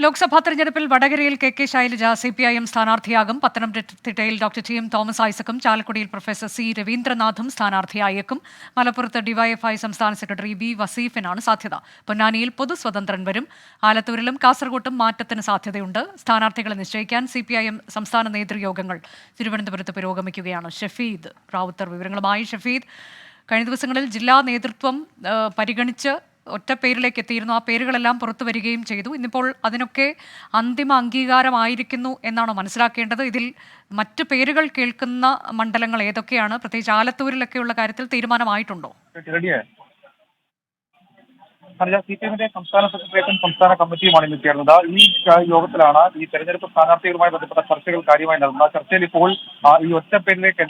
ലോക്സഭാ തെരഞ്ഞെടുപ്പിൽ വടകരയിൽ K Shailaja CPIM സ്ഥാനാർത്ഥിയാകും. പത്തനംതിട്ടയിൽ ഡോക്ടർ TM തോമസ് ഐസക്കും ചാലക്കുടിയിൽ പ്രൊഫസർ C രവീന്ദ്രനാഥും സ്ഥാനാർത്ഥിയായേക്കും. മലപ്പുറത്ത് DYFI സംസ്ഥാന സെക്രട്ടറി V വസീഫിനാണ് സാധ്യത. പൊന്നാനിയിൽ പൊതുസ്വതന്ത്രൻ വരും. ആലത്തൂരിലും കാസർകോട്ടും മാറ്റത്തിന് സാധ്യതയുണ്ട്. സ്ഥാനാർത്ഥികളെ നിശ്ചയിക്കാൻ CPIM സംസ്ഥാന നേതൃയോഗങ്ങൾ തിരുവനന്തപുരത്ത് പുരോഗമിക്കുകയാണ്. ഷഫീദ് റാവുത്തർ വിവരങ്ങളുമായി. ഷഫീദ്, കഴിഞ്ഞ ദിവസങ്ങളിൽ ജില്ലാ നേതൃത്വം പരിഗണിച്ച് ഒറ്റ പേരിലേക്ക് എത്തിയിരുന്നു. ആ പേരുകളെല്ലാം പുറത്തു വരികയും ചെയ്തു. ഇന്നിപ്പോൾ അതിനൊക്കെ അന്തിമ അംഗീകാരമായിരിക്കുന്നു എന്നാണോ മനസ്സിലാക്കേണ്ടത്? ഇതിൽ മറ്റു പേരുകൾ കേൾക്കുന്ന മണ്ഡലങ്ങൾ ഏതൊക്കെയാണ്? പ്രത്യേകിച്ച് ആലത്തൂരിലൊക്കെയുള്ള കാര്യത്തിൽ തീരുമാനമായിട്ടുണ്ടോ? CPIMന്റെ സംസ്ഥാന സെക്രട്ടേറിയറ്റും സംസ്ഥാന കമ്മിറ്റിയുമാണ് ഇന്ന് ചേർന്നത്. ഈ യോഗത്തിലാണ് ഈ തെരഞ്ഞെടുപ്പ് സ്ഥാനാർത്ഥികളുമായി ബന്ധപ്പെട്ട ചർച്ചകൾ കാര്യമായി നടന്നത്. ചർച്ചയിൽ ഇപ്പോൾ ഈ ഒറ്റപ്പേരിലേക്ക്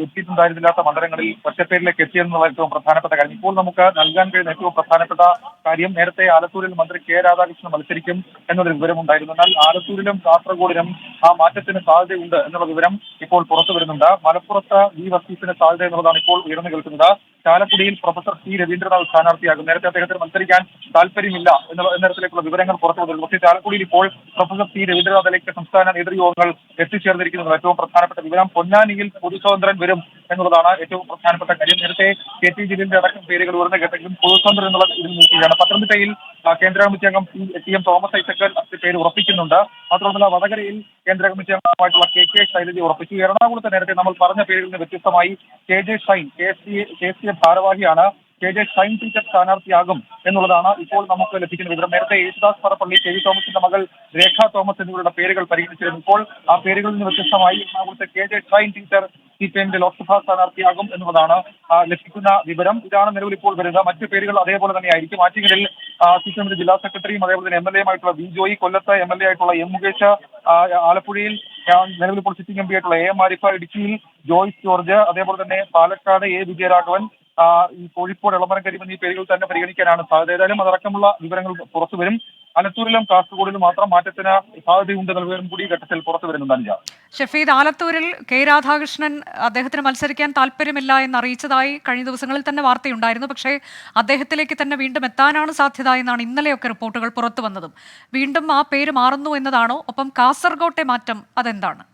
എത്തിയിട്ടുണ്ടായിരുന്നില്ലാത്ത മണ്ഡലങ്ങളിൽ ഒറ്റപ്പേരിലേക്ക് എത്തിയെന്നുള്ള ഏറ്റവും പ്രധാനപ്പെട്ട കാര്യം. ഇപ്പോൾ നമുക്ക് നൽകാൻ കഴിയുന്ന ഏറ്റവും പ്രധാനപ്പെട്ട കാര്യം, നേരത്തെ ആലത്തൂരിൽ മന്ത്രി K രാധാകൃഷ്ണൻ മത്സരിക്കും എന്നൊരു വിവരമുണ്ടായിരുന്നു. എന്നാൽ ആലത്തൂരിലും കാസർഗോഡിലും ആ മാറ്റത്തിന് സാധ്യതയുണ്ട് എന്നുള്ള വിവരം ഇപ്പോൾ പുറത്തു വരുന്നുണ്ട്. മലപ്പുറത്ത് V വസീഫിന് സാധ്യത എന്നുള്ളതാണ് ഇപ്പോൾ ഉയർന്നു കേൾക്കുന്നത്. ചാലക്കുടിയിൽ പ്രൊഫസർ C രവീന്ദ്രനാഥ് സ്ഥാനാർത്ഥിയാകും. നേരത്തെ അദ്ദേഹത്തിന് മത്സരിക്കാൻ താല്പര്യമില്ല എന്ന തരത്തിലേക്കുള്ള വിവരങ്ങൾ പുറത്തു വന്നിരുന്നു. പക്ഷേ ചാലക്കുടിയിൽ ഇപ്പോൾ പ്രൊഫസർ C രവീന്ദ്രനാഥിലേക്ക് സംസ്ഥാന നേതൃയോഗങ്ങൾ എത്തിച്ചേർന്നിരിക്കുന്നത് ഏറ്റവും പ്രധാനപ്പെട്ട വിവരം. പൊന്നാനിയിൽ പൊതുസ്വതന്ത്രൻ വരും എന്നുള്ളതാണ് ഏറ്റവും പ്രധാനപ്പെട്ട കാര്യം. നേരത്തെ KT ജലീലിന്റെ അടക്കം പേരുകൾ ഉയർന്നു കേട്ടെങ്കിലും പൊതുസ്വതന്ത്രൻ എന്നുള്ള ഇതിൽ നോക്കുകയാണ്. പത്തനംതിട്ടയിൽ കേന്ദ്ര കമ്മിറ്റി അംഗം TM തോമസ് ഐസക് പേര് ഉറപ്പിക്കുന്നുണ്ട്. മാത്രമല്ല വടകരയിൽ കേന്ദ്ര കമ്മിറ്റി അംഗമായിട്ടുള്ള KK ശൈലജ ഉറപ്പിച്ചു. എറണാകുളത്ത് നേരത്തെ നമ്മൾ പറഞ്ഞ പേരിൽ നിന്ന് വ്യത്യസ്തമായി KJ ഷൈൻ KSCA ഭാരവാഹിയാണ്. KJ ഷൈൻ ടീച്ചർ സ്ഥാനാർത്ഥിയാകും എന്നുള്ളതാണ് ഇപ്പോൾ നമുക്ക് ലഭിക്കുന്ന വിവരം. നേരത്തെ യേശുദാസ് പറപ്പള്ളി, KV തോമസിന്റെ മകൾ രേഖ തോമസ് എന്നിവരുടെ പേരുകൾ പരിഗണിച്ചിരുന്നു. ഇപ്പോൾ ആ പേരുകളിൽ നിന്ന് വ്യത്യസ്തമായി എറണാകുളത്തെ KJ ഷൈൻ ടീച്ചർ CPIMന്റെ ലോക്സഭാ സ്ഥാനാർത്ഥിയാകും എന്നുള്ളതാണ് ലഭിക്കുന്ന വിവരം. ഇതാണ് നിലവിൽ ഇപ്പോൾ വരുന്നത്. മറ്റു പേരുകൾ അതേപോലെ തന്നെയായിരിക്കും. ആറ്റിങ്ങലിൽ CPIMന്റെ ജില്ലാ സെക്രട്ടറിയും അതേപോലെ തന്നെ MLA ആയിട്ടുള്ള V ജോയി, കൊല്ലത്ത് MLA ആയിട്ടുള്ള M മുകേഷ്, ആലപ്പുഴയിൽ നിലവിൽ ഇപ്പോൾ സിറ്റിംഗ് MP ആയിട്ടുള്ള AM ആരിഫ, ഇടുക്കിയിൽ ജോയ്സ് ജോർജ്, അതേപോലെ തന്നെ പാലക്കാട് A വിജയരാഘവൻ, ഈ കോഴിക്കോട് എളമരം കരീം എന്നീ പേരുകൾ തന്നെ പരിഗണിക്കാനാണ് സാധ്യത. ഏതായാലും അതടക്കമുള്ള വിവരങ്ങൾ പുറത്തു വരും. ആലത്തൂരിലും കാസർഗോഡിലും മാത്രം മാറ്റത്തിന് സാധ്യതയുണ്ടെന്ന വിവരം കൂടി ഘട്ടത്തിൽ പുറത്തു വരുന്നുണ്ട്. അനുജ, ഷഫീദ്, ആലത്തൂരിൽ K രാധാകൃഷ്ണൻ അദ്ദേഹത്തിന് മത്സരിക്കാൻ താല്പര്യമില്ല എന്നറിയിച്ചതായി കഴിഞ്ഞ ദിവസങ്ങളിൽ തന്നെ വാർത്തയുണ്ടായിരുന്നു. പക്ഷേ അദ്ദേഹത്തിലേക്ക് തന്നെ വീണ്ടും എത്താനാണ് സാധ്യത എന്നാണ് ഇന്നലെയൊക്കെ റിപ്പോർട്ടുകൾ പുറത്തു വന്നതും. വീണ്ടും ആ പേര് മാറുന്നു എന്നതാണോ? ഒപ്പം കാസർഗോട്ടെ മാറ്റം അതെന്താണ്?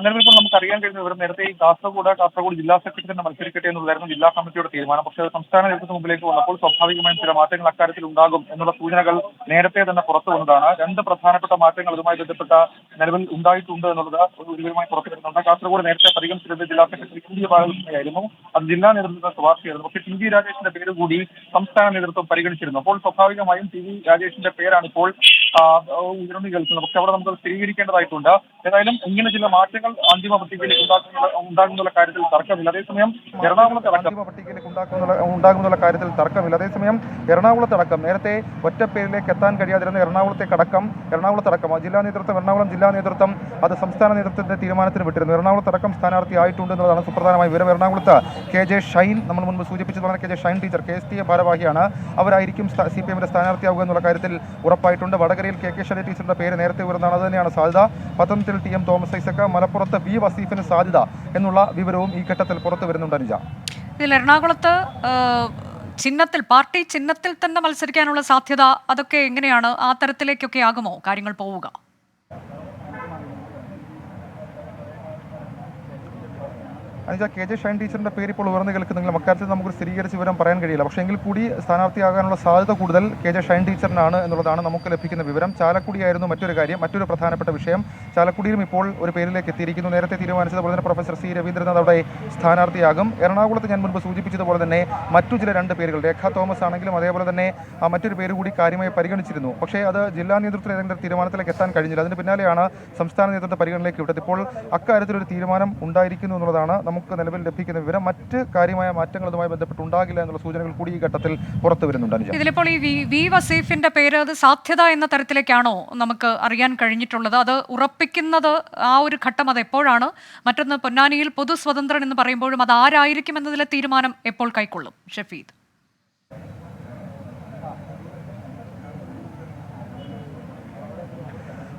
നിലവിൽ ഇപ്പോൾ നമുക്ക് അറിയാൻ കഴിയുന്ന വിവരം, നേരത്തെ ഈ കാസർഗോഡ് ജില്ലാ സെക്രട്ടറി തന്നെ മത്സരിക്കട്ടെ എന്നുള്ളതായിരുന്നു ജില്ലാ കമ്മിറ്റിയുടെ തീരുമാനം. പക്ഷേ അത് സംസ്ഥാന നേതൃത്വത്തിന് മുമ്പിലേക്ക് വന്നപ്പോൾ സ്വാഭാവികമായും ചില മാറ്റങ്ങൾ അക്കാര്യത്തിൽ ഉണ്ടാകും എന്നുള്ള സൂചനകൾ നേരത്തെ തന്നെ പുറത്തു വന്നതാണ്. രണ്ട് പ്രധാനപ്പെട്ട മാറ്റങ്ങൾ ഇതുമായി ബന്ധപ്പെട്ട നിലവിൽ ഉണ്ടായിട്ടുണ്ട് എന്നുള്ളത് ഒരു വിവരമായി പുറത്തു വരുന്നുണ്ട്. കാസർഗോഡ് നേരത്തെ പരിഗണിച്ചിരുന്നത് ജില്ലാ സെക്രട്ടറി TD ബാലകൃഷ്ണയായിരുന്നു. അത് ജില്ലാ നേതൃത്വത്തെ ശുപാർശയായിരുന്നു. പക്ഷേ TV രാജേഷിന്റെ പേര് കൂടി സംസ്ഥാന നേതൃത്വം പരിഗണിച്ചിരുന്നു. അപ്പോൾ സ്വാഭാവികമായും TV രാജേഷിന്റെ പേരാണ് ഇപ്പോൾ ഉയർന്നു കേൾക്കുന്നത്. പക്ഷെ അവിടെ നമുക്ക് സ്ഥിരീകരിക്കേണ്ടതായിട്ടുണ്ട്. ഏതായാലും ഇങ്ങനെ ചില മാറ്റങ്ങൾ അന്തിമ പട്ടികയിലേക്ക് ഉണ്ടാകുന്നുള്ള കാര്യത്തിൽ തർക്കമില്ല. അതേസമയം എറണാകുളത്തടക്കം നേരത്തെ ഒറ്റ പേരിലേക്ക് എത്താൻ കഴിയാതിരുന്ന എറണാകുളത്തടക്കം ജില്ലാ നേതൃത്വം, എറണാകുളം ജില്ലാ നേതൃത്വം അത് സംസ്ഥാന നേതൃത്വത്തിന്റെ തീരുമാനത്തിന് വിട്ടിരുന്നു. എറണാകുളത്തടക്കം സ്ഥാനാർത്ഥി ആയിട്ടുണ്ട് എന്നതാണ് സുപ്രധാനമായ വിവരം. എറണാകുളത്ത് KJ ഷൈൻ, നമ്മൾ മുൻപ് സൂചിപ്പിച്ചതുപോലെ KJ ഷൈൻ ടീച്ചർ KSTA ഭാരവാഹിയാണ്. അവരായിരിക്കും CPIMന്റെ സ്ഥാനാർത്ഥിയാവുക എന്നുള്ള കാര്യത്തിൽ ഉറപ്പായിട്ടുണ്ട്. വടകരയിൽ KK ശൈലജ ടീച്ചറുടെ പേര് നേരത്തെ ഉയർന്നതാണ്, അത് തന്നെയാണ് സാധ്യത. പത്തനംതിട്ടയിൽ TM തോമസ് ഐസക്, മലപ്പുറത്ത് V വസീഫിന് സാധ്യത എന്നുള്ള വിവരവും ഈ ഘട്ടത്തിൽ പുറത്തു വരുന്നുണ്ട്. അനുജ, ഇതിൽ എറണാകുളത്ത് പാർട്ടി ചിഹ്നത്തിൽ തന്നെ മത്സരിക്കാനുള്ള സാധ്യത അതൊക്കെ എങ്ങനെയാണ്? ആ തരത്തിലേക്കൊക്കെ ആകുമോ കാര്യങ്ങൾ പോവുക? അനുജ, KJ ഷൈൻ ടീച്ചറിന്റെ പേര് ഇപ്പോൾ ഉയർന്നു കേൾക്കുന്നെങ്കിലും അക്കാര്യത്തിൽ നമുക്കൊരു സ്ഥിരീകരിച്ച വിവരം പറയാൻ കഴിയില്ല. പക്ഷേ എങ്കിൽ കൂടി സ്ഥാനാർത്ഥിയാകാനുള്ള സാധ്യത കൂടുതൽ KJ ഷൈൻ ടീച്ചറിനാണ് എന്നുള്ളതാണ് നമുക്ക് ലഭിക്കുന്ന വിവരം. ചാലക്കുടിയായിരുന്നു മറ്റൊരു പ്രധാനപ്പെട്ട വിഷയം. ചാലക്കുടിയിലും ഇപ്പോൾ ഒരു പേരിലേക്ക് എത്തിയിരിക്കുന്നു. നേരത്തെ തീരുമാനിച്ചതുപോലെ തന്നെ പ്രൊഫസർ C രവീന്ദ്രനാഥ് അവിടെ സ്ഥാനാർത്ഥിയാകും. എറണാകുളത്ത് ഞാൻ മുൻപ് സൂചിപ്പിച്ചതുപോലെ തന്നെ മറ്റു ചില രണ്ട് പേരുകൾ, രേഖ തോമസ് ആണെങ്കിലും അതേപോലെ തന്നെ മറ്റൊരു പേര് കൂടി കാര്യമായി പരിഗണിച്ചിരുന്നു. പക്ഷേ അത് ജില്ലാ നേതൃത്വം ഏതെങ്കിലും തീരുമാനത്തിലേക്ക് എത്താൻ കഴിഞ്ഞില്ല. അതിന് പിന്നാലെയാണ് സംസ്ഥാന നേതൃത്വ പരിഗണനയിലേക്ക് വിട്ടത്. ഇപ്പോൾ അക്കാര്യത്തിലൊരു തീരുമാനം ഉണ്ടായിരിക്കുന്നു എന്നുള്ളതാണ് നമുക്ക് നിലവിൽ ലഭിക്കുന്ന വിവരം. മറ്റ് കാര്യമായ മാറ്റങ്ങൾ ഇതുമായി ബന്ധപ്പെട്ടുണ്ടാകില്ല എന്നുള്ള സൂചനകൾ കൂടി ഈ ഘട്ടത്തിൽ പുറത്തു വരുന്നുണ്ട്. ഇതിലിപ്പോൾ ഈ V വസീഫിന്റെ പേര് അത് സാധ്യത എന്ന തരത്തിലേക്കാണോ നമുക്ക് അറിയാൻ കഴിഞ്ഞിട്ടുള്ളത്? അത് ഉറപ്പിക്കുന്നത് ആ ഒരു ഘട്ടം അത് എപ്പോഴാണ്? മറ്റൊന്ന്, പൊന്നാനിയിൽ പൊതു സ്വതന്ത്രൻ എന്ന് പറയുമ്പോഴും അത് ആരായിരിക്കും എന്നതിലെ തീരുമാനം എപ്പോൾ കൈക്കൊള്ളും ഷഫീദ്?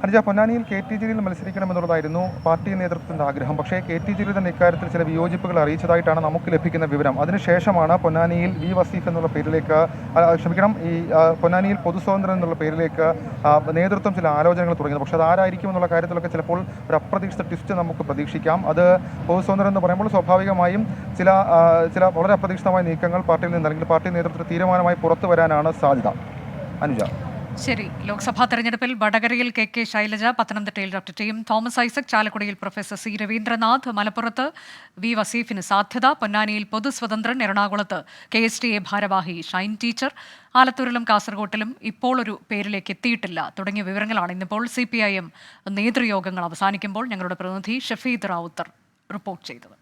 അനുജ, പൊന്നാനിയിൽ കെ ടി ജലീൽ മത്സരിക്കണം എന്നുള്ളതായിരുന്നു പാർട്ടി നേതൃത്വത്തിന്റെ ആഗ്രഹം. പക്ഷേ കെ ടി ജലീൽ തന്നെ ഇക്കാര്യത്തിൽ ചില വിയോജിപ്പുകൾ അറിയിച്ചതായിട്ടാണ് നമുക്ക് ലഭിക്കുന്ന വിവരം. അതിനുശേഷമാണ് പൊന്നാനിയിൽ വി വസീഫ് എന്നുള്ള പേരിലേക്ക് പൊന്നാനിയിൽ പൊതുസ്വതന്ത്രൻ എന്നുള്ള പേരിലേക്ക് നേതൃത്വം ചില ആലോചനകൾ തുടങ്ങിയത്. പക്ഷേ അതാരായിരിക്കും എന്നുള്ള കാര്യത്തിലൊക്കെ ചിലപ്പോൾ ഒരു അപ്രതീക്ഷിത ട്വിസ്റ്റ് നമുക്ക് പ്രതീക്ഷിക്കാം. അത് പൊതുസ്വതന്ത്രൻ എന്ന് പറയുമ്പോൾ സ്വാഭാവികമായും ചില വളരെ അപ്രതീക്ഷിതമായ നീക്കങ്ങൾ പാർട്ടിയിൽ നിന്ന് അല്ലെങ്കിൽ പാർട്ടി നേതൃത്വത്തിൽ തീരുമാനമായി പുറത്തു വരാനാണ് സാധ്യത. അനുജ, ശരി. ലോക്സഭാ തെരഞ്ഞെടുപ്പിൽ വടകരയിൽ കെ ശൈലജ, പത്തനംതിട്ടയിൽ doctor T M Thomas Isaac, ചാലക്കുടിയിൽ പ്രൊഫസർ സി രവീന്ദ്രനാഥ്, മലപ്പുറത്ത് വി വസീഫിന് സാധ്യത, പൊന്നാനിയിൽ പൊതുസ്വതന്ത്രൻ, എറണാകുളത്ത് KSTA ഭാരവാഹി ഷൈൻ ടീച്ചർ, ആലത്തൂരിലും കാസർകോട്ടിലും ഇപ്പോൾ ഒരു പേരിലേക്ക് എത്തിയിട്ടില്ല തുടങ്ങിയ വിവരങ്ങളാണ് ഇന്നിപ്പോൾ CPIM നേതൃയോഗങ്ങൾ അവസാനിക്കുമ്പോൾ ഞങ്ങളുടെ പ്രതിനിധി ഷഫീദ് റാവുത്തർ റിപ്പോർട്ട് ചെയ്തത്.